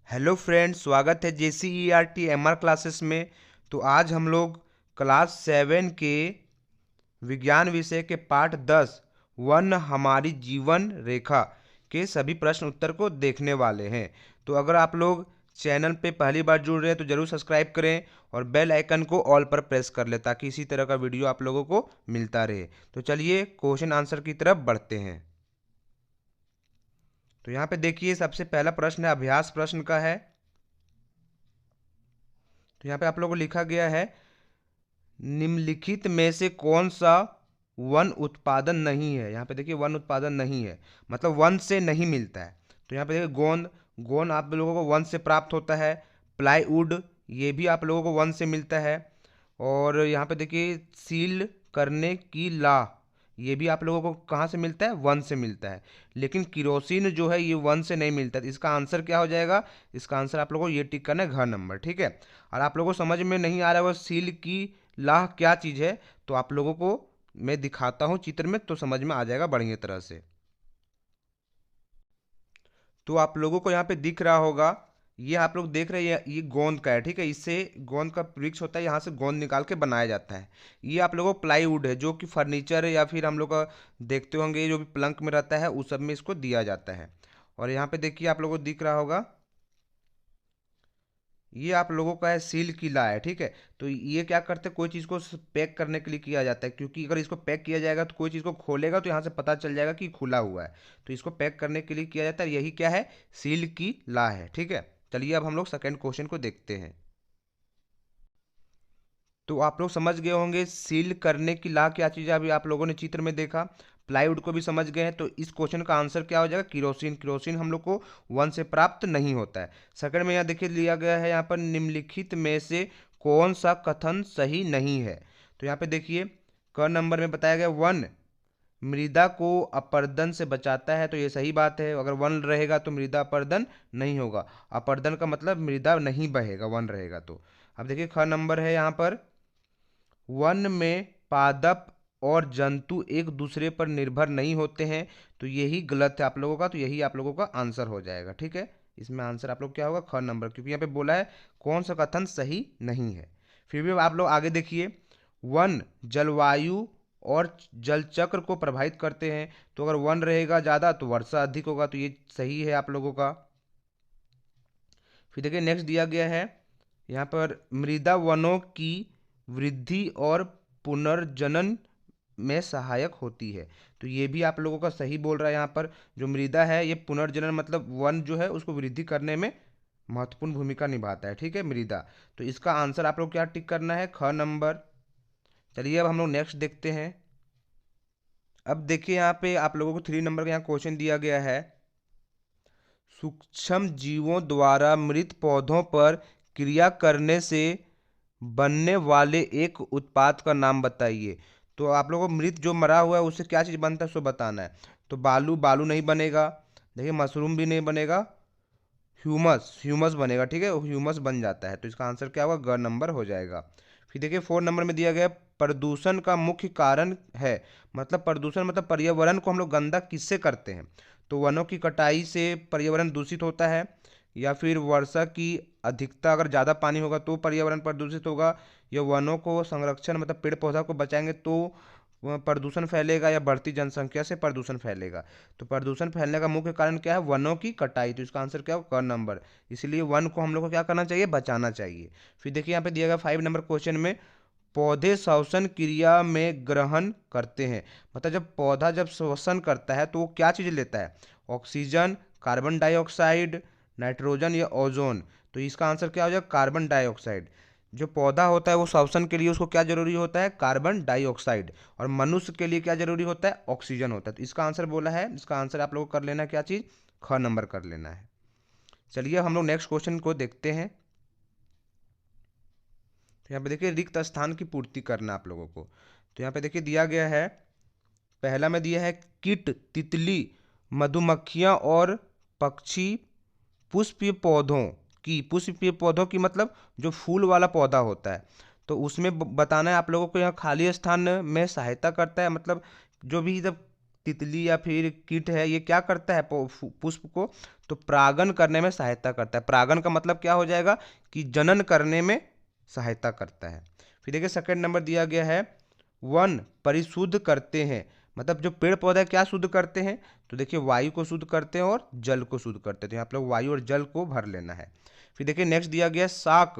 Hello friends, स्वागत है JCERT classes में। तो आज हम लोग क्लास 7 के विज्ञान विषय के पाठ 10 वन हमारी जीवन रेखा के सभी प्रश्न उत्तर को देखने वाले हैं। तो अगर आप लोग चैनल पे पहली बार जुड़ रहे हैं तो जरूर सब्सक्राइब करें और बेल आइकन को ऑल पर प्रेस कर लें ताकि इसी तरह का वीडियो आप लोगों को मिलता रहे। तो चलिए क्वेश्चन आंसर की तरफ बढ़ते हैं। तो यहाँ पे देखिए, सबसे पहला प्रश्न है, अभ्यास प्रश्न का है। तो यहाँ पे आप लोगों को लिखा गया है, निम्नलिखित में से कौन सा वन उत्पादन नहीं है। यहाँ पे देखिए वन उत्पादन नहीं है मतलब वन से नहीं मिलता है। तो यहाँ पे देखिए गोंद, गोंद आप लोगों को वन से प्राप्त होता है। प्लाईवुड, ये भी आप लोगों को वन से मिलता है। और यहाँ पे देखिए सील करने की ला, ये भी आप लोगों को कहाँ से मिलता है, वन से मिलता है। लेकिन किरोसिन जो है ये वन से नहीं मिलता है। इसका आंसर क्या हो जाएगा, इसका आंसर आप लोगों को ये टिक करना है, घ नंबर। ठीक है। और आप लोगों को समझ में नहीं आ रहा है वो सील की लाह क्या चीज़ है, तो आप लोगों को मैं दिखाता हूँ चित्र में तो समझ में आ जाएगा बढ़िया तरह से। तो आप लोगों को यहाँ पे दिख रहा होगा, ये आप लोग देख रहे हैं, ये गोंद का है। ठीक है, इससे गोंद का वृक्ष होता है, यहाँ से गोंद निकाल के बनाया जाता है। ये आप लोगों को प्लाईवुड है जो कि फर्नीचर या फिर हम लोग का देखते होंगे जो भी प्लंक में रहता है उस सब में इसको दिया जाता है। और यहाँ पे देखिए आप लोगों को दिख रहा होगा, ये आप लोगों का है सील किला है। ठीक है, तो ये क्या करते हैं, कोई चीज़ को पैक करने के लिए किया जाता है, क्योंकि अगर इसको पैक किया जाएगा तो कोई चीज़ को खोलेगा तो यहाँ से पता चल जाएगा कि खुला हुआ है। तो इसको पैक करने के लिए किया जाता है, यही क्या है, सील की ला है। ठीक है, चलिए अब हम लोग सेकेंड क्वेश्चन को देखते हैं। तो आप लोग समझ गए होंगे सील करने की ला क्या चीज़ है, अभी आप लोगों ने चित्र में देखा। प्लाईवुड को भी समझ गए हैं, तो इस क्वेश्चन का आंसर क्या हो जाएगा, किरोसिन। किरोसिन हम लोग को वन से प्राप्त नहीं होता है। सेकंड में यहाँ देखिए लिया गया है, यहाँ पर निम्नलिखित में से कौन सा कथन सही नहीं है। तो यहाँ पे देखिए क नंबर में बताया गया, वन मृदा को अपर्दन से बचाता है। तो ये सही बात है, अगर वन रहेगा तो मृदा अपर्दन नहीं होगा। अपर्दन का मतलब मृदा नहीं बहेगा, वन रहेगा तो। अब देखिए ख नंबर है यहाँ पर, वन में पादप और जंतु एक दूसरे पर निर्भर नहीं होते हैं। तो यही गलत है आप लोगों का, तो यही आप लोगों का आंसर हो जाएगा। ठीक है, इसमें आंसर आप लोग क्या होगा, ख नंबर, क्योंकि यहाँ पे बोला है कौन सा कथन सही नहीं है। फिर भी आप लोग आगे देखिए, वन जलवायु और जल चक्र को प्रभावित करते हैं। तो अगर वन रहेगा ज़्यादा तो वर्षा अधिक होगा, तो ये सही है आप लोगों का। फिर देखिए नेक्स्ट दिया गया है, यहाँ पर मृदा वनों की वृद्धि और पुनर्जनन में सहायक होती है। तो ये भी आप लोगों का सही बोल रहा है। यहाँ पर जो मृदा है ये पुनर्जनन मतलब वन जो है उसको वृद्धि करने में महत्वपूर्ण भूमिका निभाता है। ठीक है, मृदा। तो इसका आंसर आप लोग क्या टिक करना है, ख नंबर। चलिए अब हम लोग नेक्स्ट देखते हैं। अब देखिए यहाँ पे आप लोगों को 3 नंबर का यहाँ क्वेश्चन दिया गया है, सूक्ष्म जीवों द्वारा मृत पौधों पर क्रिया करने से बनने वाले एक उत्पाद का नाम बताइए। तो आप लोगों को मृत जो मरा हुआ है उससे क्या चीज़ बनता है सो बताना है। तो बालू, बालू नहीं बनेगा। देखिए मशरूम भी नहीं बनेगा, ह्यूमस, ह्यूमस बनेगा। ठीक है, ह्यूमस बन जाता है, तो इसका आंसर क्या होगा, ग नंबर हो जाएगा। फिर देखिए 4 नंबर में दिया गया, प्रदूषण का मुख्य कारण है। मतलब प्रदूषण मतलब पर्यावरण को हम लोग गंदा किससे करते हैं। तो वनों की कटाई से पर्यावरण दूषित होता है, या फिर वर्षा की अधिकता, अगर ज़्यादा पानी होगा तो पर्यावरण प्रदूषित होगा, या वनों को संरक्षण मतलब पेड़ पौधा को बचाएंगे तो वह प्रदूषण फैलेगा, या बढ़ती जनसंख्या से प्रदूषण फैलेगा। तो प्रदूषण फैलने का मुख्य कारण क्या है, वनों की कटाई। तो इसका आंसर क्या होगा, क नंबर। इसलिए वन को हम लोग को क्या करना चाहिए, बचाना चाहिए। फिर देखिए यहाँ पे दिया गया 5 नंबर क्वेश्चन में, पौधे श्वसन क्रिया में ग्रहण करते हैं। मतलब जब पौधा जब श्वसन करता है तो वो क्या चीज़ लेता है, ऑक्सीजन, कार्बन डाइऑक्साइड, नाइट्रोजन या ओजोन। तो इसका आंसर क्या हो जाएगा, कार्बन डाइऑक्साइड। जो पौधा होता है वो श्वसन के लिए उसको क्या जरूरी होता है, कार्बन डाइऑक्साइड। और मनुष्य के लिए क्या जरूरी होता है, ऑक्सीजन होता है। तो इसका आंसर बोला है, इसका आंसर आप लोगों को कर लेना है क्या चीज़, ख नंबर कर लेना है। चलिए हम लोग नेक्स्ट क्वेश्चन को देखते हैं। तो यहाँ पे देखिए रिक्त स्थान की पूर्ति करना आप लोगों को। तो यहाँ पे देखिए दिया गया है, पहला में दिया है, कीट, तितली, मधुमक्खियाँ और पक्षी पुष्पीय पौधों पुष्पीय पौधों की मतलब जो फूल वाला पौधा होता है तो उसमें बताना है आप लोगों को, यहाँ खाली स्थान में सहायता करता है। मतलब जो भी जब तितली या फिर कीट है, ये क्या करता है पुष्प को, तो परागण करने में सहायता करता है। परागण का मतलब क्या हो जाएगा कि जनन करने में सहायता करता है। फिर देखिए सेकंड नंबर दिया गया है, वन परिशुद्ध करते हैं, मतलब जो पेड़ पौधे क्या शुद्ध करते हैं, तो देखिए वायु को शुद्ध करते हैं और जल को शुद्ध करते हैं। तो आप लोग वायु और जल को भर लेना है। फिर देखिए नेक्स्ट दिया गया शाक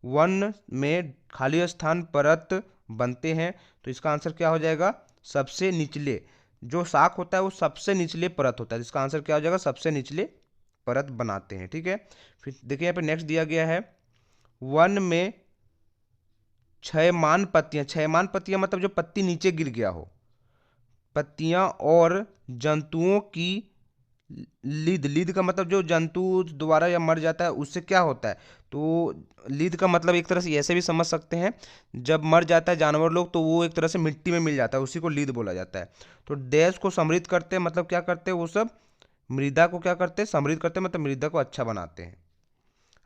वन में खाली स्थान परत बनते हैं, तो इसका आंसर क्या हो जाएगा, सबसे निचले। जो शाक होता है वो सबसे निचले परत होता है, इसका आंसर क्या हो जाएगा, सबसे निचले परत बनाते हैं। ठीक है। फिर देखिए यहाँ पे नेक्स्ट दिया गया है, वन में क्षयमान पत्तियां, क्षयमान पत्तियां मतलब जो पत्ती नीचे गिर गया हो, पत्तियां और जंतुओं की लीद, लीद का मतलब जो जंतु दोबारा या मर जाता है उससे क्या होता है, तो लीद का मतलब एक तरह से ऐसे भी समझ सकते हैं, जब मर जाता है जानवर लोग तो वो एक तरह से मिट्टी में मिल जाता है, उसी को लीद बोला जाता है। तो देश को समृद्ध करते हैं, मतलब क्या करते हैं वो सब, मृदा को क्या करते हैं, समृद्ध करते हैं, मतलब मृदा को अच्छा बनाते हैं।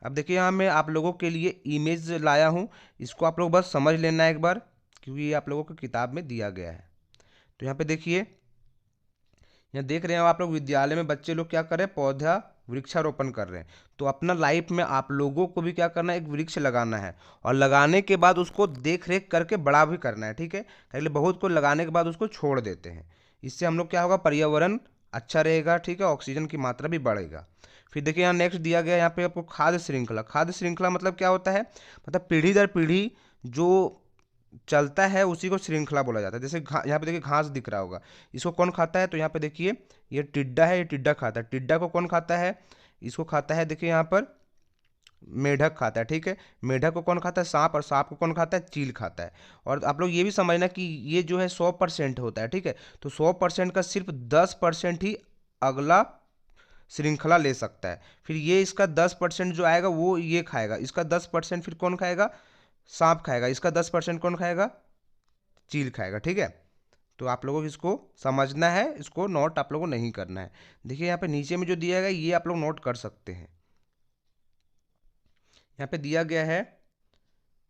अब देखिए यहाँ मैं आप लोगों के लिए इमेज लाया हूँ, इसको आप लोग बस समझ लेना एक बार, क्योंकि ये आप लोगों को किताब में दिया गया है। तो यहाँ पे देखिए, यहाँ देख रहे हैं आप लोग विद्यालय में बच्चे लोग क्या कर रहे हैं, पौधा वृक्षारोपण कर रहे हैं। तो अपना लाइफ में आप लोगों को भी क्या करना है, एक वृक्ष लगाना है, और लगाने के बाद उसको देख रेख करके बड़ा भी करना है। ठीक है, पहले बहुत को लगाने के बाद उसको छोड़ देते हैं, इससे हम लोग क्या होगा, पर्यावरण अच्छा रहेगा। ठीक है, ऑक्सीजन की मात्रा भी बढ़ेगा। फिर देखिए यहाँ नेक्स्ट दिया गया, यहाँ पे आपको खाद्य श्रृंखला, खाद्य श्रृंखला मतलब क्या होता है, मतलब पीढ़ी दर पीढ़ी जो चलता है उसी को श्रृंखला बोला जाता है। जैसे यहाँ पे देखिए घास दिख रहा होगा, इसको कौन खाता है, तो यहाँ पे देखिए ये टिड्डा है, ये टिड्डा खाता है। टिड्डा को कौन खाता है, इसको खाता है देखिए यहाँ पर मेढक खाता है। ठीक है, मेढक को कौन खाता है, सांप, और सांप को कौन खाता है, चील खाता है। और आप लोग ये भी समझना कि ये जो है 100% होता है। ठीक है, तो 100% का सिर्फ 10% ही अगला श्रृंखला ले सकता है। फिर ये इसका 10% जो आएगा वो ये खाएगा, इसका 10% फिर कौन खाएगा, सांप खाएगा, इसका 10% कौन खाएगा, चील खाएगा। ठीक है, तो आप लोगों को इसको समझना है, इसको नोट आप लोगों को नहीं करना है। देखिए यहाँ पे नीचे में जो दिया गया ये आप लोग नोट कर सकते हैं। यहाँ पे दिया गया है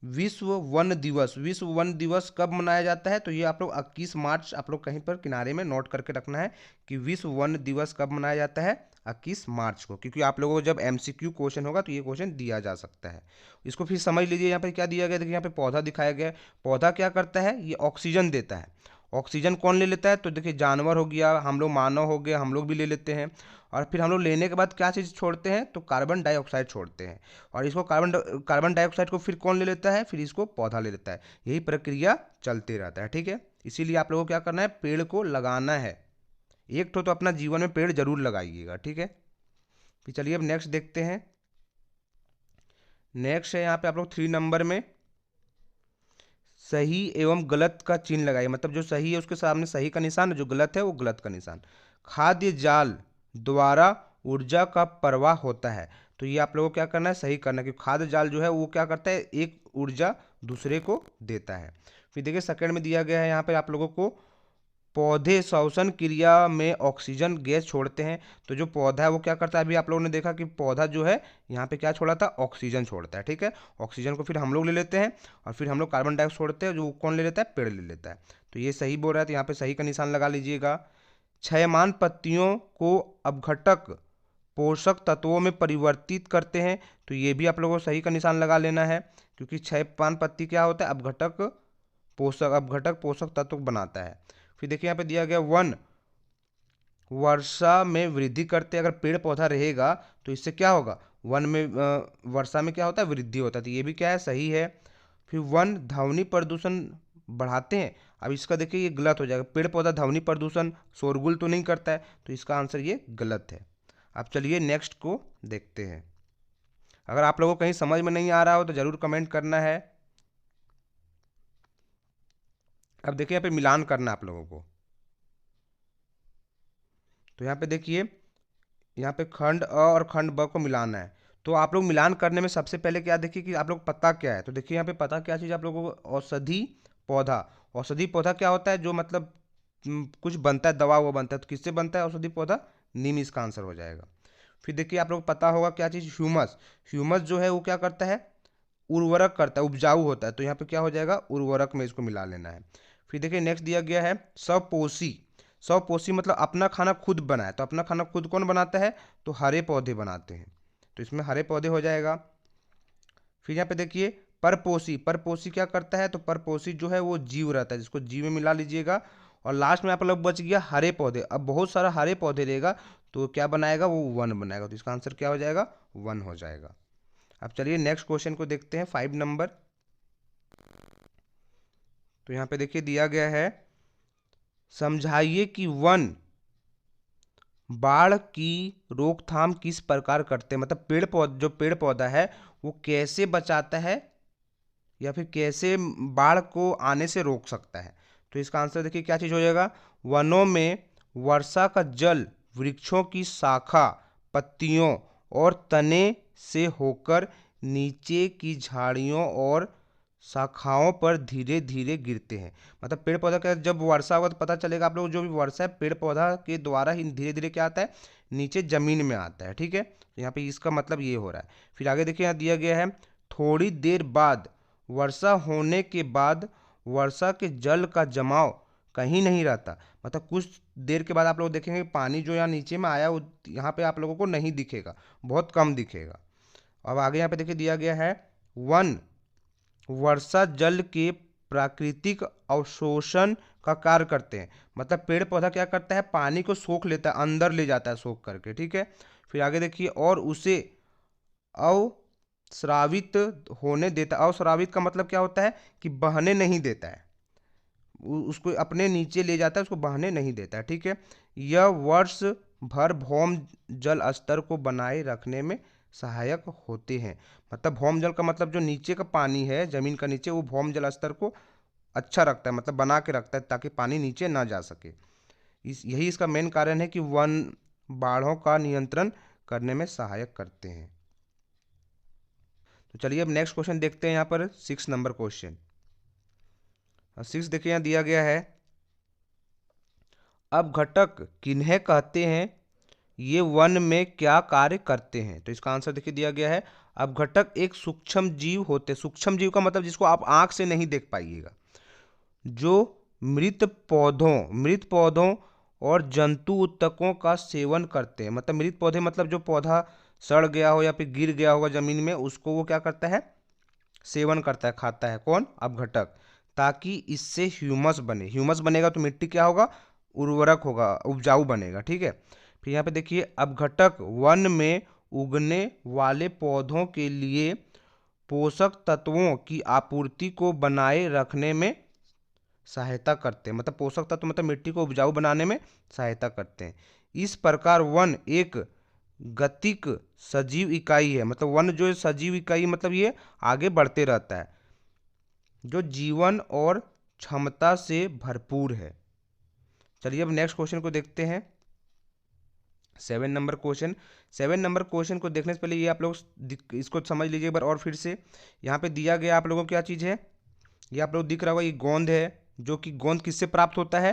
विश्व वन दिवस, विश्व वन दिवस कब मनाया जाता है, तो ये आप लोग 21 मार्च आप लोग कहीं पर किनारे में नोट करके रखना है कि विश्व वन दिवस कब मनाया जाता है, 21 मार्च को, क्योंकि आप लोगों को जब एमसीक्यू क्वेश्चन होगा तो ये क्वेश्चन दिया जा सकता है। इसको फिर समझ लीजिए, यहाँ पे क्या दिया गया, देखिए यहाँ पे पौधा दिखाया गया है। पौधा क्या करता है, ये ऑक्सीजन देता है। ऑक्सीजन कौन ले लेता है, तो देखिए जानवर हो गया, हम लोग मानव हो गया, हम लोग भी ले लेते हैं। और फिर हम लोग लेने के बाद क्या चीज़ छोड़ते हैं, तो कार्बन डाइऑक्साइड छोड़ते हैं। और इसको कार्बन डाइऑक्साइड को फिर कौन ले लेता है, फिर इसको पौधा ले लेता है। यही प्रक्रिया चलते रहता है। ठीक है, इसीलिए आप लोगों को क्या करना है, पेड़ को लगाना है। एक तो अपना जीवन में पेड़ जरूर लगाइएगा। ठीक है, फिर चलिए अब नेक्स्ट देखते हैं। नेक्स्ट है यहाँ पे आप लोग 3 नंबर में सही एवं गलत का चिन्ह लगाइए, मतलब जो सही है उसके सामने सही का निशान, जो गलत है वो गलत का निशान। खाद्य जाल द्वारा ऊर्जा का प्रवाह होता है, तो ये आप लोगों को क्या करना है, सही करना है, क्योंकि खाद्य जाल जो है वो क्या करता है, एक ऊर्जा दूसरे को देता है। फिर देखिए सेकंड में दिया गया है यहाँ पे आप लोगों को, पौधे श्वसन क्रिया में ऑक्सीजन गैस छोड़ते हैं, तो जो पौधा है वो क्या करता है, अभी आप लोगों ने देखा कि पौधा जो है यहाँ पे क्या छोड़ा था, ऑक्सीजन छोड़ता है। ठीक है, ऑक्सीजन को फिर हम लोग ले लेते हैं, और फिर हम लोग कार्बन डाइऑक्साइड छोड़ते हैं, जो कौन ले लेता है, पेड़ ले लेता है। तो ये सही बोल रहा है, तो यहाँ पे सही का निशान लगा लीजिएगा। क्षयमान पत्तियों को अपघटक पोषक तत्वों में परिवर्तित करते हैं, तो ये भी आप लोगों को सही का निशान लगा लेना है, क्योंकि क्षयमान पत्ती क्या होता है, अपघटक पोषक तत्व बनाता है। फिर देखिए यहाँ पे दिया गया, वन वर्षा में वृद्धि करते, अगर पेड़ पौधा रहेगा तो इससे क्या होगा, वन में वर्षा में क्या होता है, वृद्धि होता है, तो ये भी क्या है, सही है। फिर वन ध्वनि प्रदूषण बढ़ाते हैं, अब इसका देखिए ये गलत हो जाएगा, पेड़ पौधा ध्वनि प्रदूषण शोरगुल तो नहीं करता है, तो इसका आंसर ये गलत है। अब चलिए नेक्स्ट को देखते हैं। अगर आप लोगों को कहीं समझ में नहीं आ रहा हो तो जरूर कमेंट करना है। अब देखिए यहाँ पे मिलान करना है आप लोगों को, तो यहाँ पे देखिए, यहाँ पे खंड अ और खंड ब को मिलाना है। तो आप लोग मिलान करने में सबसे पहले क्या देखिए कि आप लोग पता क्या है, तो देखिए यहाँ पे पता क्या चीज़ आप लोगों को, औषधि पौधा। औषधि पौधा क्या होता है, जो मतलब कुछ बनता है, दवा वो बनता है, तो किससे बनता है औषधि पौधा, नीम, इसका आंसर हो जाएगा। फिर देखिए आप लोग को पता होगा क्या चीज़, ह्यूमस। ह्यूमस जो है वो क्या करता है, उर्वरक करता है, उपजाऊ होता है, तो यहाँ पे क्या हो जाएगा, उर्वरक में इसको मिला लेना है। फिर देखिए नेक्स्ट दिया गया है सपोषी। स्वपोषी मतलब अपना खाना खुद बनाए, तो अपना खाना खुद कौन बनाता है, तो हरे पौधे बनाते हैं, तो इसमें हरे पौधे हो जाएगा। फिर यहाँ पे देखिए परपोषी, परपोषी क्या करता है, तो परपोषी जो है वो जीव रहता है, जिसको जीव में मिला लीजिएगा। और लास्ट में आप लोग बच गया हरे पौधे। अब बहुत सारा हरे पौधे रहेगा तो क्या बनाएगा, वो वन बनाएगा, तो इसका आंसर क्या हो जाएगा, वन हो जाएगा। अब चलिए नेक्स्ट क्वेश्चन को देखते हैं 5 नंबर। तो यहाँ पे देखिए दिया गया है, समझाइए कि वन बाढ़ की रोकथाम किस प्रकार करते हैं, मतलब पेड़ पौधा, जो पेड़ पौधा है वो कैसे बचाता है या फिर कैसे बाढ़ को आने से रोक सकता है। तो इसका आंसर देखिए क्या चीज़ हो जाएगा, वनों में वर्षा का जल वृक्षों की शाखा, पत्तियों और तने से होकर नीचे की झाड़ियों और शाखाओं पर धीरे धीरे गिरते हैं। मतलब पेड़ पौधा का जब वर्षा होगा तो पता चलेगा आप लोग, जो भी वर्षा है पेड़ पौधा के द्वारा ही धीरे धीरे क्या आता है, नीचे जमीन में आता है। ठीक है, तो यहाँ पे इसका मतलब ये हो रहा है। फिर आगे देखिए यहाँ दिया गया है, थोड़ी देर बाद वर्षा होने के बाद वर्षा के जल का जमाव कहीं नहीं रहता। मतलब कुछ देर के बाद आप लोग देखेंगे पानी जो यहाँ नीचे में आया वो यहाँ पे आप लोगों को नहीं दिखेगा, बहुत कम दिखेगा। अब आगे यहाँ पे देखिए दिया गया है, वन वर्षा जल के प्राकृतिक अवशोषण का कार्य करते हैं। मतलब पेड़ पौधा क्या करता है, पानी को सोख लेता है, अंदर ले जाता है सोख करके। ठीक है, फिर आगे देखिए, और उसे अवस्रावित होने देता। अवस्रावित का मतलब क्या होता है कि बहने नहीं देता है, उसको अपने नीचे ले जाता है, उसको बहने नहीं देता है। ठीक है, यह वर्ष भर भौम जल स्तर को बनाए रखने में सहायक होते हैं। मतलब भौम जल का मतलब जो नीचे का पानी है जमीन का नीचे, वो भौम जल स्तर को अच्छा रखता है, मतलब बना के रखता है ताकि पानी नीचे ना जा सके। यही इसका मेन कारण है कि वन बाढ़ों का नियंत्रण करने में सहायक करते हैं। तो चलिए अब नेक्स्ट क्वेश्चन देखते हैं, यहाँ पर 6 नंबर क्वेश्चन। 6 देखिए यहाँ दिया गया है, अपघटक किन्हें कहते हैं, ये वन में क्या कार्य करते हैं। तो इसका आंसर देखिए दिया गया है, अपघटक एक सूक्ष्म जीव होते हैं। सूक्ष्म जीव का मतलब जिसको आप आंख से नहीं देख पाइएगा, जो मृत पौधों और जंतु उत्तकों का सेवन करते हैं। मतलब मृत पौधे मतलब जो पौधा सड़ गया हो या फिर गिर गया होगा जमीन में, उसको वो क्या करता है, सेवन करता है, खाता है। कौन, अपघटक, ताकि इससे ह्यूमस बने। ह्यूमस बनेगा तो मिट्टी क्या होगा, उर्वरक होगा, उपजाऊ बनेगा। ठीक है, फिर यहाँ पे देखिए, अपघटक वन में उगने वाले पौधों के लिए पोषक तत्वों की आपूर्ति को बनाए रखने में सहायता करते हैं। मतलब पोषक तत्व मतलब मिट्टी को उपजाऊ बनाने में सहायता करते हैं। इस प्रकार वन एक गतिक सजीव इकाई है। मतलब वन जो सजीव इकाई मतलब ये आगे बढ़ते रहता है, जो जीवन और क्षमता से भरपूर है। चलिए अब नेक्स्ट क्वेश्चन को देखते हैं, 7 नंबर क्वेश्चन। 7 नंबर क्वेश्चन को देखने से पहले ये आप लोग इसको समझ लीजिए एक बार और फिर से। यहाँ पे दिया गया आप लोगों को क्या चीज़ है, ये आप लोग दिख रहा होगा, ये गोंद है, जो कि गोंद किससे प्राप्त होता है,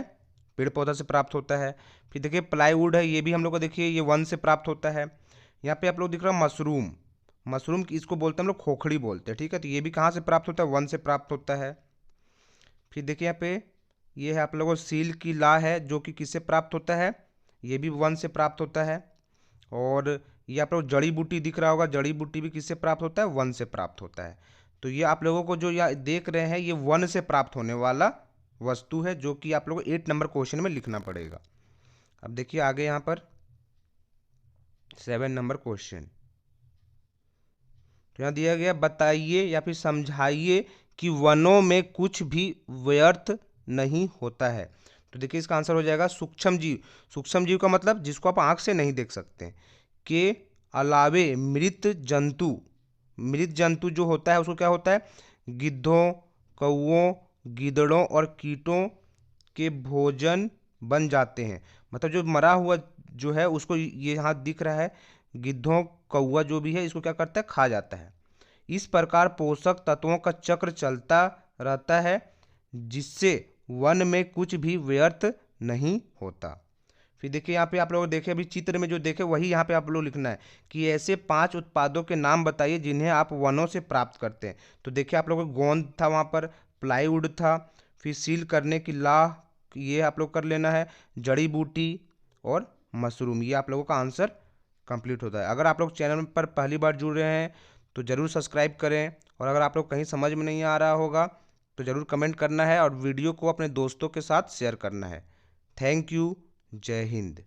पेड़ पौधा से प्राप्त होता है। फिर देखिए प्लाईवुड है, ये भी हम लोग को देखिए ये वन से प्राप्त होता है। यहाँ पे आप लोग दिख रहा है मशरूम, मशरूम इसको बोलते हैं हम लोग खोखड़ी बोलते हैं। ठीक है, तो ये भी कहाँ से प्राप्त होता है, वन से प्राप्त होता है। फिर देखिए यहाँ पे ये है आप लोगों को सील की ला है, जो कि किससे प्राप्त होता है, ये भी वन से प्राप्त होता है। और ये आप लोग जड़ी बूटी दिख रहा होगा, जड़ी बूटी भी किससे प्राप्त होता है, वन से प्राप्त होता है। तो ये आप लोगों को जो यहाँ देख रहे हैं ये वन से प्राप्त होने वाला वस्तु है, जो कि आप लोगों को 8 नंबर क्वेश्चन में लिखना पड़ेगा। अब देखिए आगे यहाँ पर 7 नंबर क्वेश्चन, तो यहाँ दिया गया, बताइए या फिर समझाइए कि वनों में कुछ भी व्यर्थ नहीं होता है। तो देखिए इसका आंसर हो जाएगा सूक्ष्म जीव। सूक्ष्म जीव का मतलब जिसको आप आंख से नहीं देख सकते के अलावे मृत जंतु, मृत जंतु जो होता है उसको क्या होता है, गिद्धों, कौओं, गीदड़ों और कीटों के भोजन बन जाते हैं। मतलब जो मरा हुआ जो है उसको ये यहाँ दिख रहा है, गिद्धों कौआ जो भी है इसको क्या करता है, खा जाता है। इस प्रकार पोषक तत्वों का चक्र चलता रहता है, जिससे वन में कुछ भी व्यर्थ नहीं होता। फिर देखिए यहाँ पे आप लोग देखे अभी चित्र में जो देखे वही यहाँ पे आप लोग लिखना है कि ऐसे 5 उत्पादों के नाम बताइए जिन्हें आप वनों से प्राप्त करते हैं। तो देखिए आप लोगों को गोंद था, वहाँ पर प्लाईवुड था, फिर सील करने की लाह, ये आप लोग कर लेना है। जड़ी बूटी और मशरूम, ये आप लोगों का आंसर कंप्लीट होता है। अगर आप लोग चैनल पर पहली बार जुड़ रहे हैं तो ज़रूर सब्सक्राइब करें, और अगर आप लोग कहीं समझ में नहीं आ रहा होगा तो ज़रूर कमेंट करना है और वीडियो को अपने दोस्तों के साथ शेयर करना है। Thank you. जय हिंद।